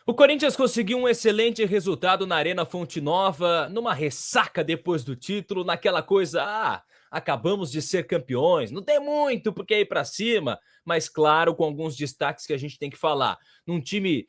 O Corinthians conseguiu um excelente resultado na Arena Fonte Nova, numa ressaca depois do título, naquela coisa, acabamos de ser campeões, não tem muito porque ir para cima, mas claro, com alguns destaques que a gente tem que falar. Num time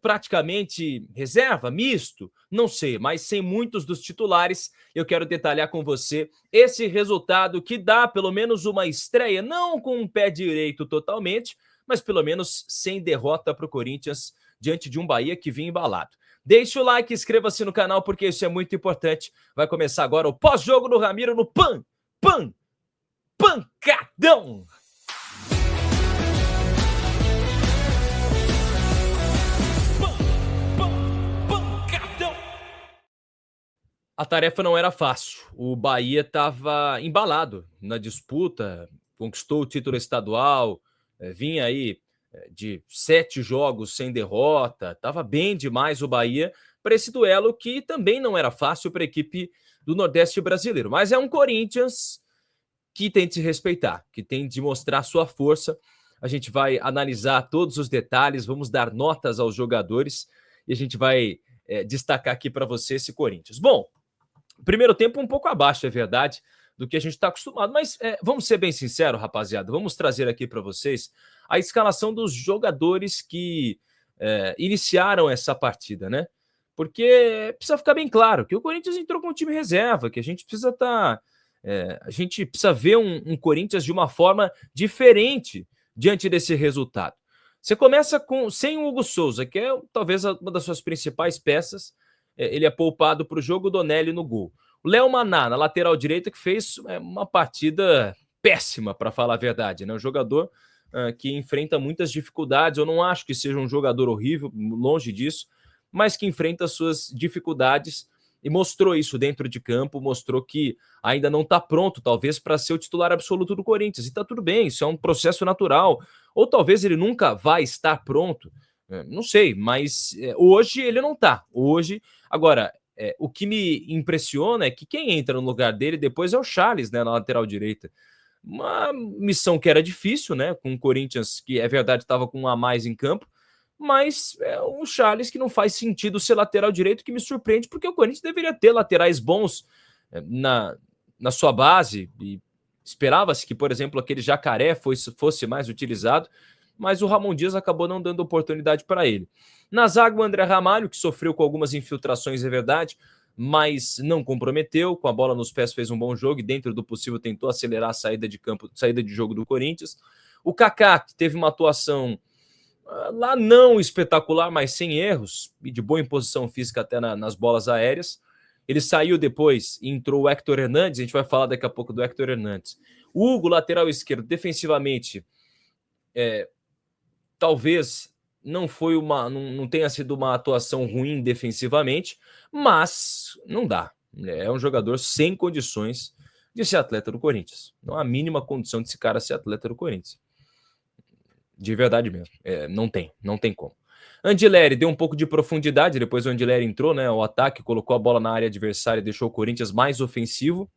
praticamente reserva, misto, não sei, mas sem muitos dos titulares, eu quero detalhar com você esse resultado que dá pelo menos uma estreia, não com o pé direito totalmente, mas pelo menos sem derrota para o Corinthians diante de um Bahia que vinha embalado. Deixe o like, inscreva-se no canal porque isso é muito importante. Vai começar agora o pós-jogo do Ramiro no Pancadão! Pancadão! A tarefa não era fácil. O Bahia estava embalado na disputa, conquistou o título estadual, vinha aí de 7 jogos sem derrota, estava bem demais o Bahia para esse duelo que também não era fácil para a equipe do Nordeste brasileiro. Mas é um Corinthians que tem de se respeitar, que tem de mostrar sua força. A gente vai analisar todos os detalhes, vamos dar notas aos jogadores e a gente vai destacar aqui para você esse Corinthians. Bom, primeiro tempo um pouco abaixo, é verdade, do que a gente está acostumado. Mas vamos ser bem sinceros, rapaziada. Vamos trazer aqui para vocês a escalação dos jogadores que iniciaram essa partida, né? Porque precisa ficar bem claro que o Corinthians entrou com um time reserva, que a gente precisa estar... a gente precisa ver um Corinthians de uma forma diferente diante desse resultado. Você começa sem o Hugo Souza, que é talvez uma das suas principais peças. Ele é poupado para o jogo, o Donelli no gol. O Léo Maná, na lateral direita, que fez uma partida péssima, para falar a verdade, né? Um jogador que enfrenta muitas dificuldades. Eu não acho que seja um jogador horrível, longe disso, mas que enfrenta suas dificuldades e mostrou isso dentro de campo, mostrou que ainda não está pronto, talvez, para ser o titular absoluto do Corinthians. E está tudo bem, isso é um processo natural. Ou talvez ele nunca vai estar pronto, não sei, mas hoje ele não está. Hoje, agora, o que me impressiona é que quem entra no lugar dele depois é o Charles, né, na lateral direita. Uma missão que era difícil, né, com o Corinthians, que é verdade, estava com um a mais em campo, mas é um Charles que não faz sentido ser lateral direito, que me surpreende, porque o Corinthians deveria ter laterais bons na sua base, e esperava-se que, por exemplo, aquele Jacaré fosse mais utilizado, mas o Ramon Dias acabou não dando oportunidade para ele. Na zaga, o André Ramalho, que sofreu com algumas infiltrações, é verdade, mas não comprometeu, com a bola nos pés fez um bom jogo e dentro do possível tentou acelerar a saída de jogo do Corinthians. O Kaká, que teve uma atuação lá não espetacular, mas sem erros e de boa imposição física até nas bolas aéreas. Ele saiu depois e entrou o Héctor Hernandes, a gente vai falar daqui a pouco do Héctor Hernandes. O Hugo, lateral esquerdo, defensivamente, talvez não tenha sido uma atuação ruim defensivamente, mas não dá. É um jogador sem condições de ser atleta do Corinthians. Não há a mínima condição de esse cara ser atleta do Corinthians. De verdade mesmo. Não tem como. Andileri deu um pouco de profundidade, depois o Andileri entrou, né? O ataque, colocou a bola na área adversária e deixou o Corinthians mais ofensivo.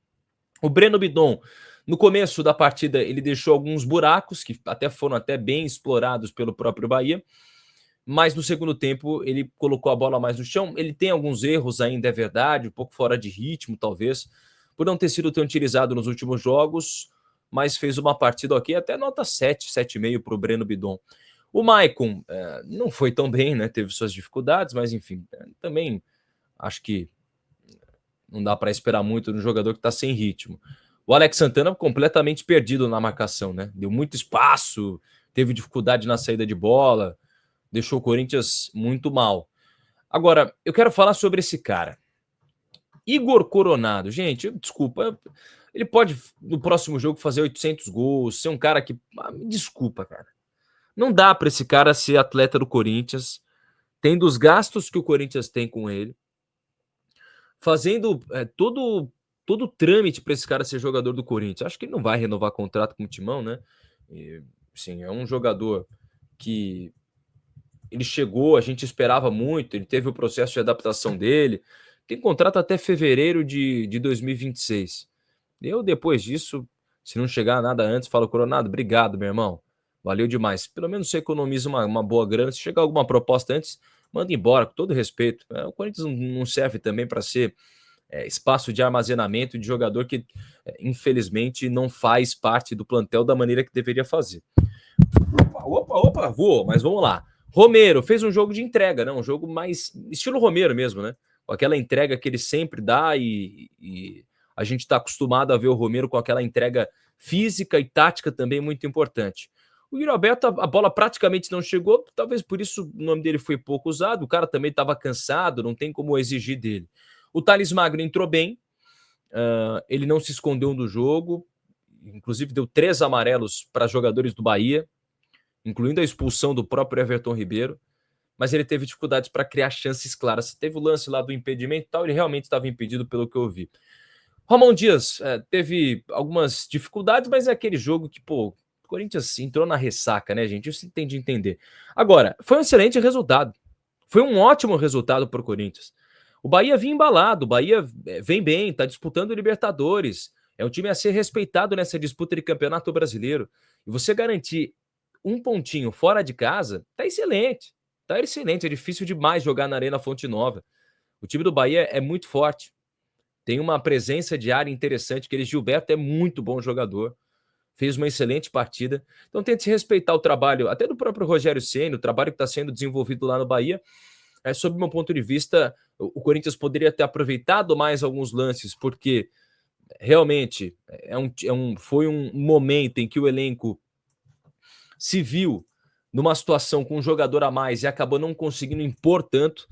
O Breno Bidon, no começo da partida, ele deixou alguns buracos, que foram bem explorados pelo próprio Bahia, mas no segundo tempo ele colocou a bola mais no chão. Ele tem alguns erros ainda, é verdade, um pouco fora de ritmo, talvez, por não ter sido tão utilizado nos últimos jogos, mas fez uma partida ok, até nota 7, 7,5 para o Breno Bidon. O Maicon não foi tão bem, né? Teve suas dificuldades, mas enfim, também acho que não dá para esperar muito no jogador que está sem ritmo. O Alex Santana completamente perdido na marcação, né? Deu muito espaço, teve dificuldade na saída de bola, deixou o Corinthians muito mal. Agora, eu quero falar sobre esse cara. Igor Coronado, gente, desculpa, ele pode no próximo jogo fazer 800 gols, ser um cara que... me desculpa, cara. Não dá para esse cara ser atleta do Corinthians, tendo os gastos que o Corinthians tem com ele, fazendo todo o trâmite para esse cara ser jogador do Corinthians. Acho que ele não vai renovar contrato com o Timão, né? E, sim, é um jogador que ele chegou, a gente esperava muito, ele teve o processo de adaptação dele, tem contrato até fevereiro de 2026. Eu, depois disso, se não chegar nada antes, falo, Coronado, obrigado, meu irmão. Valeu demais. Pelo menos você economiza uma boa grana. Se chegar alguma proposta antes, manda embora, com todo respeito. O Corinthians não serve também para ser espaço de armazenamento de jogador que, infelizmente, não faz parte do plantel da maneira que deveria fazer. Opa, voou, mas vamos lá. Romero fez um jogo de entrega, né? Um jogo mais estilo Romero mesmo, né? Com aquela entrega que ele sempre dá e a gente está acostumado a ver o Romero com aquela entrega física e tática também muito importante. O Yuri Alberto, a bola praticamente não chegou, talvez por isso o nome dele foi pouco usado, o cara também estava cansado, não tem como exigir dele. O Thales Magno entrou bem, ele não se escondeu do jogo, inclusive deu 3 amarelos para jogadores do Bahia, incluindo a expulsão do próprio Everton Ribeiro, mas ele teve dificuldades para criar chances claras. Teve o lance lá do impedimento e tal, ele realmente estava impedido pelo que eu vi. Romão Dias teve algumas dificuldades, mas é aquele jogo que, pô, o Corinthians entrou na ressaca, né, gente? Isso tem de entender. Agora, foi um excelente resultado. Foi um ótimo resultado para o Corinthians. O Bahia vinha embalado, o Bahia vem bem, está disputando o Libertadores. É um time a ser respeitado nessa disputa de campeonato brasileiro. E você garantir um pontinho fora de casa, tá excelente. Tá excelente. É difícil demais jogar na Arena Fonte Nova. O time do Bahia é muito forte. Tem uma presença de área interessante, que ele, Gilberto, é muito bom jogador. Fez uma excelente partida. Então tente respeitar o trabalho, até do próprio Rogério Ceni, o trabalho que está sendo desenvolvido lá no Bahia. Sob meu ponto de vista, o Corinthians poderia ter aproveitado mais alguns lances, porque realmente foi um momento em que o elenco se viu numa situação com um jogador a mais e acabou não conseguindo impor tanto,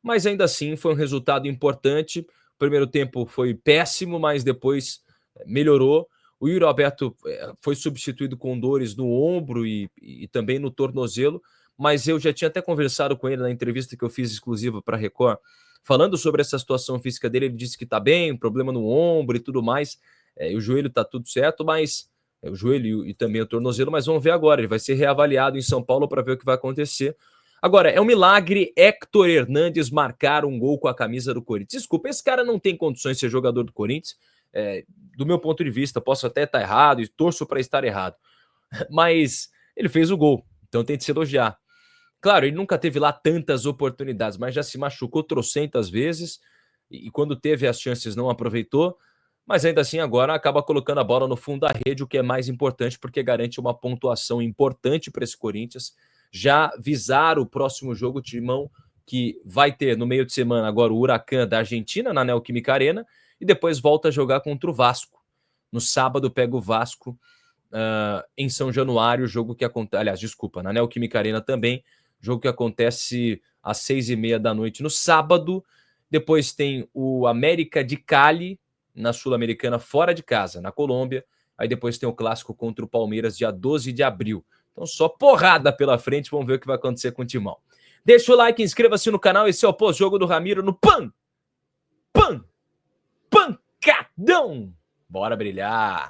mas ainda assim foi um resultado importante. O primeiro tempo foi péssimo, mas depois melhorou. O Yuri Alberto foi substituído com dores no ombro e também no tornozelo, mas eu já tinha até conversado com ele na entrevista que eu fiz exclusiva para a Record, falando sobre essa situação física dele. Ele disse que está bem, problema no ombro e tudo mais, e o joelho está tudo certo, mas o joelho e também o tornozelo, mas vamos ver agora, ele vai ser reavaliado em São Paulo para ver o que vai acontecer. Agora, é um milagre Héctor Hernandes marcar um gol com a camisa do Corinthians. Desculpa, esse cara não tem condições de ser jogador do Corinthians. Do meu ponto de vista, posso até estar errado e torço para estar errado. Mas ele fez o gol, então tem de se elogiar. Claro, ele nunca teve lá tantas oportunidades, mas já se machucou trocentas vezes e quando teve as chances não aproveitou. Mas ainda assim agora acaba colocando a bola no fundo da rede, o que é mais importante porque garante uma pontuação importante para esse Corinthians. Já visar o próximo jogo, Timão, que vai ter no meio de semana agora o Huracan da Argentina, na Neoquímica Arena, e depois volta a jogar contra o Vasco. No sábado pega o Vasco em São Januário, jogo que acontece, aliás, desculpa, na Neoquímica Arena também, jogo que acontece às 6h30 da noite no sábado. Depois tem o América de Cali, na Sul-Americana, fora de casa, na Colômbia. Aí depois tem o clássico contra o Palmeiras, dia 12 de abril. Então só porrada pela frente, vamos ver o que vai acontecer com o Timão. Deixa o like, inscreva-se no canal, esse é o pós-jogo do Ramiro no pancadão. Bora brilhar!